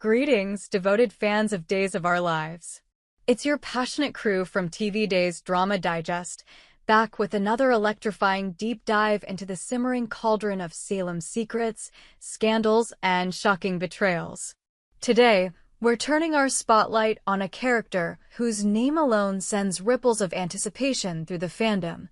Greetings, devoted fans of Days of Our Lives. It's your passionate crew from TV Days Drama Digest, back with another electrifying deep dive into the simmering cauldron of Salem's secrets, scandals, and shocking betrayals. Today, we're turning our spotlight on a character whose name alone sends ripples of anticipation through the fandom,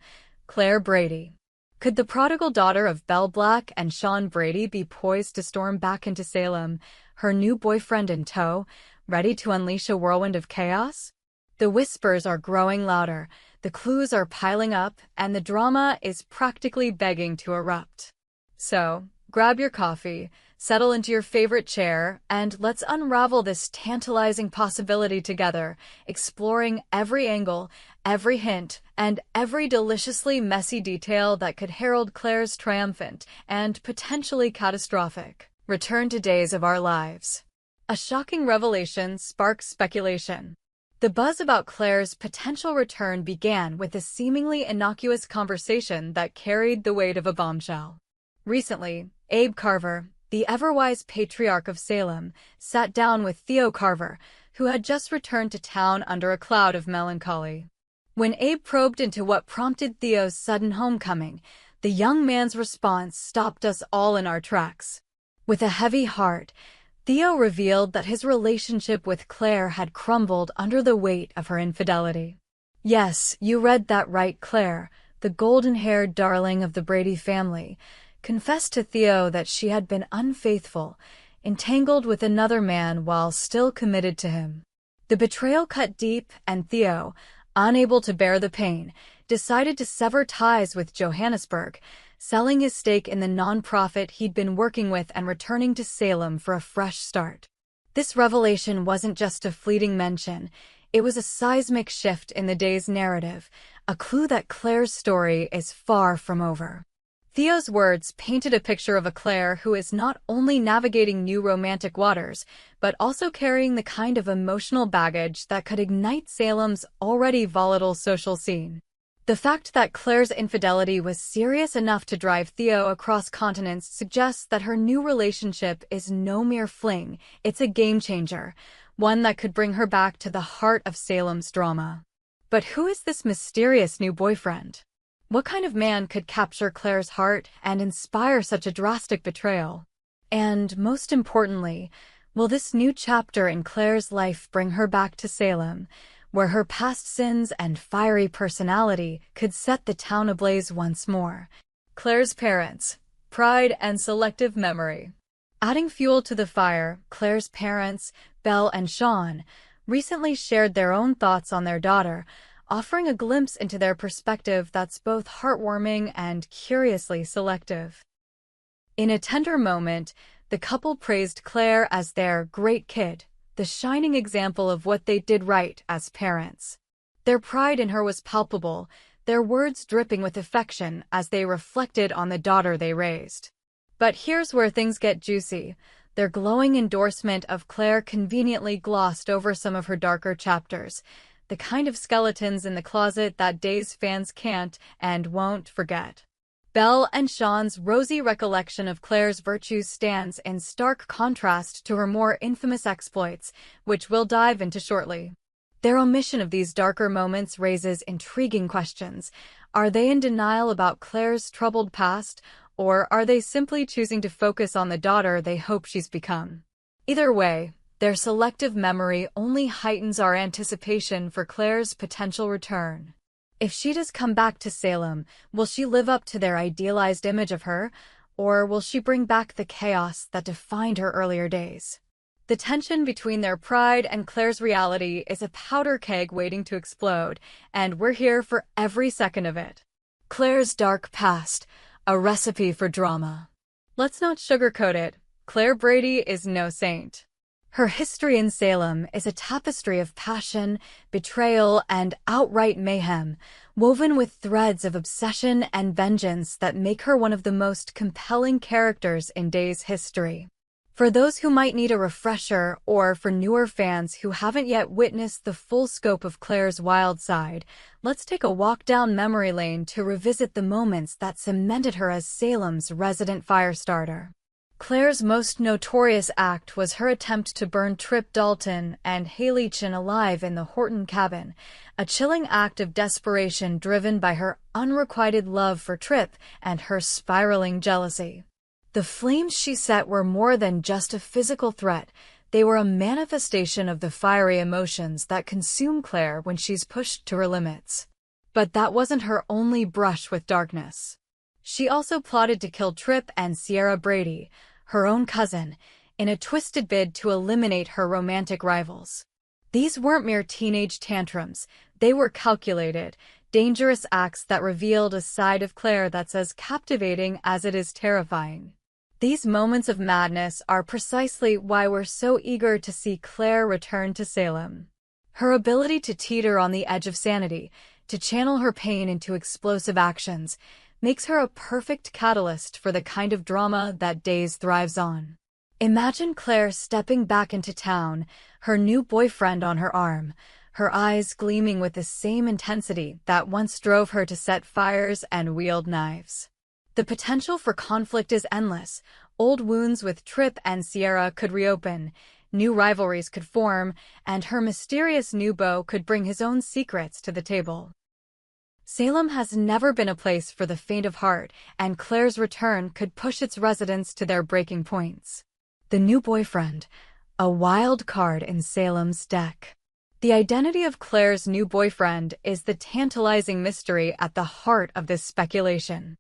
Claire Brady. Could the prodigal daughter of Belle Black and Sean Brady be poised to storm back into Salem, her new boyfriend in tow, ready to unleash a whirlwind of chaos? The whispers are growing louder, the clues are piling up, and the drama is practically begging to erupt. So, grab your coffee, settle into your favorite chair, and let's unravel this tantalizing possibility together, exploring every angle, every hint, and every deliciously messy detail that could herald Claire's triumphant and potentially catastrophic return to Days of Our Lives. A shocking revelation sparks speculation. The buzz about Claire's potential return began with a seemingly innocuous conversation that carried the weight of a bombshell. Recently, Abe Carver, the ever-wise patriarch of Salem, sat down with Theo Carver, who had just returned to town under a cloud of melancholy. When Abe probed into what prompted Theo's sudden homecoming, the young man's response stopped us all in our tracks. With a heavy heart, Theo revealed that his relationship with Claire had crumbled under the weight of her infidelity. Yes, you read that right, Claire, the golden-haired darling of the Brady family, confessed to Theo that she had been unfaithful, entangled with another man while still committed to him. The betrayal cut deep, and Theo, unable to bear the pain, decided to sever ties with Johannesburg, selling his stake in the non-profit he'd been working with and returning to Salem for a fresh start. This revelation wasn't just a fleeting mention, it was a seismic shift in the day's narrative, a clue that Claire's story is far from over. Theo's words painted a picture of a Claire who is not only navigating new romantic waters, but also carrying the kind of emotional baggage that could ignite Salem's already volatile social scene. The fact that Claire's infidelity was serious enough to drive Theo across continents suggests that her new relationship is no mere fling, it's a game-changer, one that could bring her back to the heart of Salem's drama. But who is this mysterious new boyfriend? What kind of man could capture Claire's heart and inspire such a drastic betrayal? And, most importantly, will this new chapter in Claire's life bring her back to Salem, where her past sins and fiery personality could set the town ablaze once more? Claire's parents, pride and selective memory. Adding fuel to the fire, Claire's parents, Belle and Sean, recently shared their own thoughts on their daughter, offering a glimpse into their perspective that's both heartwarming and curiously selective. In a tender moment, the couple praised Claire as their great kid, the shining example of what they did right as parents. Their pride in her was palpable, their words dripping with affection as they reflected on the daughter they raised. But here's where things get juicy. Their glowing endorsement of Claire conveniently glossed over some of her darker chapters, the kind of skeletons in the closet that Days fans can't and won't forget. Belle and Sean's rosy recollection of Claire's virtues stands in stark contrast to her more infamous exploits, which we'll dive into shortly. Their omission of these darker moments raises intriguing questions. Are they in denial about Claire's troubled past, or are they simply choosing to focus on the daughter they hope she's become? Either way, their selective memory only heightens our anticipation for Claire's potential return. If she does come back to Salem, will she live up to their idealized image of her, or will she bring back the chaos that defined her earlier days? The tension between their pride and Claire's reality is a powder keg waiting to explode, and we're here for every second of it. Claire's dark past, a recipe for drama. Let's not sugarcoat it, Claire Brady is no saint. Her history in Salem is a tapestry of passion, betrayal, and outright mayhem, woven with threads of obsession and vengeance that make her one of the most compelling characters in Days' history. For those who might need a refresher, or for newer fans who haven't yet witnessed the full scope of Claire's wild side, let's take a walk down memory lane to revisit the moments that cemented her as Salem's resident firestarter. Claire's most notorious act was her attempt to burn Trip Dalton and Haley Chin alive in the Horton cabin, a chilling act of desperation driven by her unrequited love for Trip and her spiraling jealousy. The flames she set were more than just a physical threat. They were a manifestation of the fiery emotions that consume Claire when she's pushed to her limits. But that wasn't her only brush with darkness. She also plotted to kill Trip and Sierra Brady, her own cousin, in a twisted bid to eliminate her romantic rivals. These weren't mere teenage tantrums. They were calculated, dangerous acts that revealed a side of Claire that's as captivating as it is terrifying. These moments of madness are precisely why we're so eager to see Claire return to Salem. Her ability to teeter on the edge of sanity, to channel her pain into explosive actions, makes her a perfect catalyst for the kind of drama that Days thrives on. Imagine Claire stepping back into town, her new boyfriend on her arm, her eyes gleaming with the same intensity that once drove her to set fires and wield knives. The potential for conflict is endless. Old wounds with Trip and Sierra could reopen, new rivalries could form, and her mysterious new beau could bring his own secrets to the table. Salem has never been a place for the faint of heart, and Claire's return could push its residents to their breaking points. The new boyfriend, a wild card in Salem's deck. The identity of Claire's new boyfriend is the tantalizing mystery at the heart of this speculation.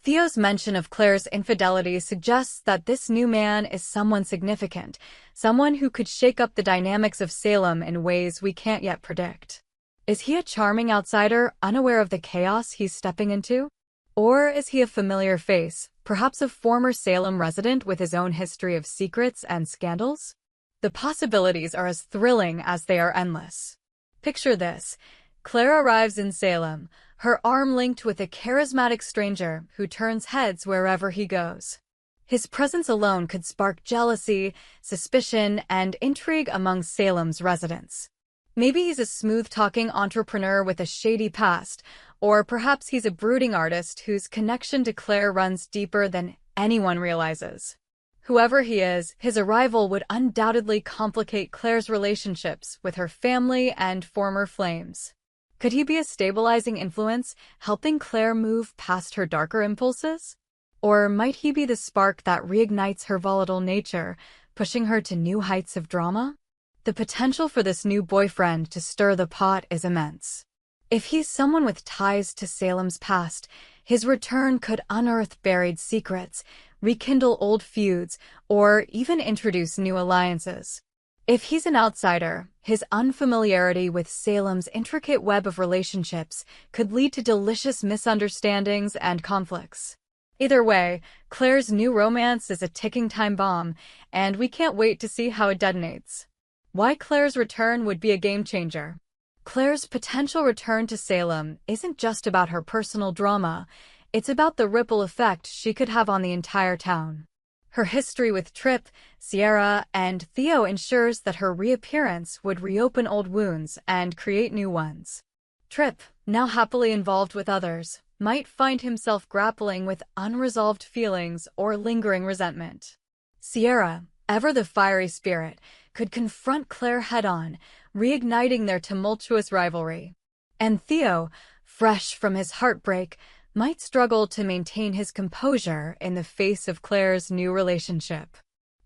Theo's mention of Claire's infidelity suggests that this new man is someone significant, someone who could shake up the dynamics of Salem in ways we can't yet predict. Is he a charming outsider, unaware of the chaos he's stepping into? Or is he a familiar face, perhaps a former Salem resident with his own history of secrets and scandals? The possibilities are as thrilling as they are endless. Picture this. Claire arrives in Salem, her arm linked with a charismatic stranger who turns heads wherever he goes. His presence alone could spark jealousy, suspicion, and intrigue among Salem's residents. Maybe he's a smooth-talking entrepreneur with a shady past, or perhaps he's a brooding artist whose connection to Claire runs deeper than anyone realizes. Whoever he is, his arrival would undoubtedly complicate Claire's relationships with her family and former flames. Could he be a stabilizing influence, helping Claire move past her darker impulses? Or might he be the spark that reignites her volatile nature, pushing her to new heights of drama? The potential for this new boyfriend to stir the pot is immense. If he's someone with ties to Salem's past, his return could unearth buried secrets, rekindle old feuds, or even introduce new alliances. If he's an outsider, his unfamiliarity with Salem's intricate web of relationships could lead to delicious misunderstandings and conflicts. Either way, Claire's new romance is a ticking time bomb, and we can't wait to see how it detonates. Why Claire's return would be a game-changer. Claire's potential return to Salem isn't just about her personal drama, it's about the ripple effect she could have on the entire town. Her history with Trip, Sierra, and Theo ensures that her reappearance would reopen old wounds and create new ones. Trip, now happily involved with others, might find himself grappling with unresolved feelings or lingering resentment. Sierra, ever the fiery spirit, could confront Claire head-on, reigniting their tumultuous rivalry. And Theo, fresh from his heartbreak, might struggle to maintain his composure in the face of Claire's new relationship.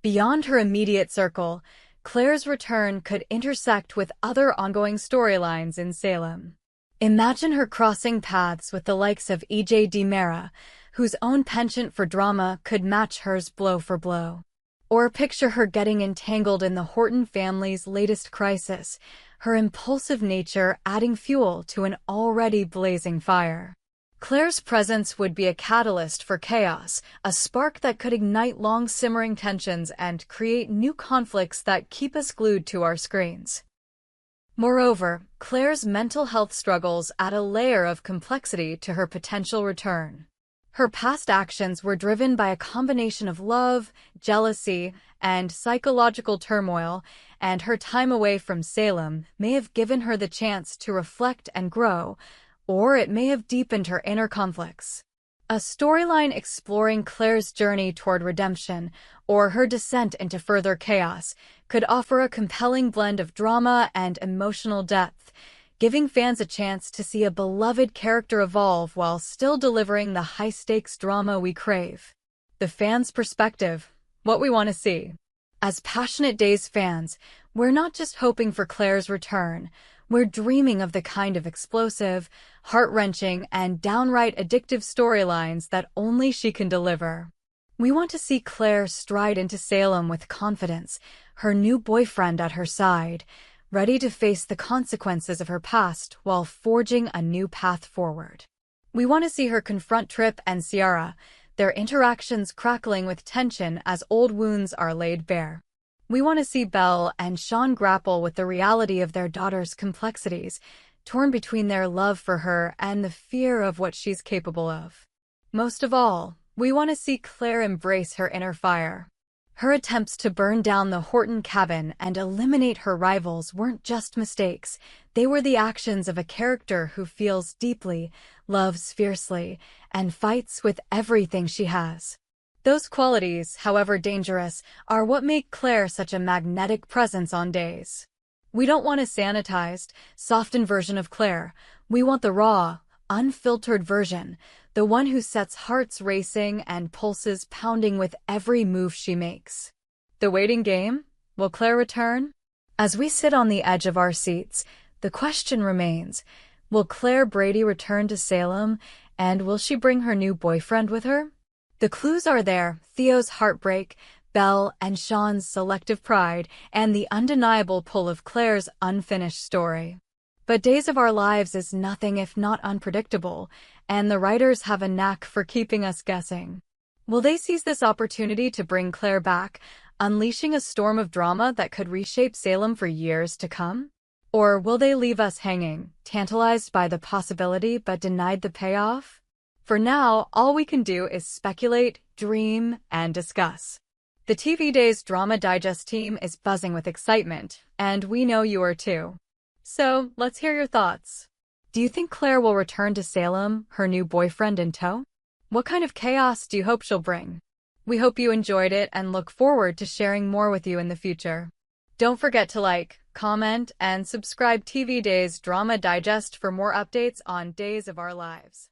Beyond her immediate circle, Claire's return could intersect with other ongoing storylines in Salem. Imagine her crossing paths with the likes of E.J. DiMera, whose own penchant for drama could match hers blow for blow. Or picture her getting entangled in the Horton family's latest crisis, her impulsive nature adding fuel to an already blazing fire. Claire's presence would be a catalyst for chaos, a spark that could ignite long-simmering tensions and create new conflicts that keep us glued to our screens. Moreover, Claire's mental health struggles add a layer of complexity to her potential return. Her past actions were driven by a combination of love, jealousy, and psychological turmoil, and her time away from Salem may have given her the chance to reflect and grow, or it may have deepened her inner conflicts. A storyline exploring Claire's journey toward redemption or her descent into further chaos could offer a compelling blend of drama and emotional depth, giving fans a chance to see a beloved character evolve while still delivering the high-stakes drama we crave. The fan's perspective, what we want to see. As passionate Days fans, we're not just hoping for Claire's return, we're dreaming of the kind of explosive, heart-wrenching, and downright addictive storylines that only she can deliver. We want to see Claire stride into Salem with confidence, her new boyfriend at her side, ready to face the consequences of her past while forging a new path forward. We want to see her confront Trip and Ciara, their interactions crackling with tension as old wounds are laid bare. We want to see Belle and Sean grapple with the reality of their daughter's complexities, torn between their love for her and the fear of what she's capable of. Most of all, we want to see Claire embrace her inner fire. Her attempts to burn down the Horton cabin and eliminate her rivals weren't just mistakes. They were the actions of a character who feels deeply, loves fiercely, and fights with everything she has. Those qualities, however dangerous, are what make Claire such a magnetic presence on Days. We don't want a sanitized, softened version of Claire. We want the raw, unfiltered version, the one who sets hearts racing and pulses pounding with every move she makes. The waiting game? Will Claire return? As we sit on the edge of our seats, the question remains, will Claire Brady return to Salem, and will she bring her new boyfriend with her? The clues are there: Theo's heartbreak, Belle and Sean's selective pride, and the undeniable pull of Claire's unfinished story. But Days of Our Lives is nothing if not unpredictable, and the writers have a knack for keeping us guessing. Will they seize this opportunity to bring Claire back, unleashing a storm of drama that could reshape Salem for years to come? Or will they leave us hanging, tantalized by the possibility but denied the payoff? For now, all we can do is speculate, dream, and discuss. The TV Days Drama Digest team is buzzing with excitement, and we know you are too. So, let's hear your thoughts. Do you think Claire will return to Salem, her new boyfriend in tow? What kind of chaos do you hope she'll bring? We hope you enjoyed it and look forward to sharing more with you in the future. Don't forget to like, comment, and subscribe TV Days Drama Digest for more updates on Days of Our Lives.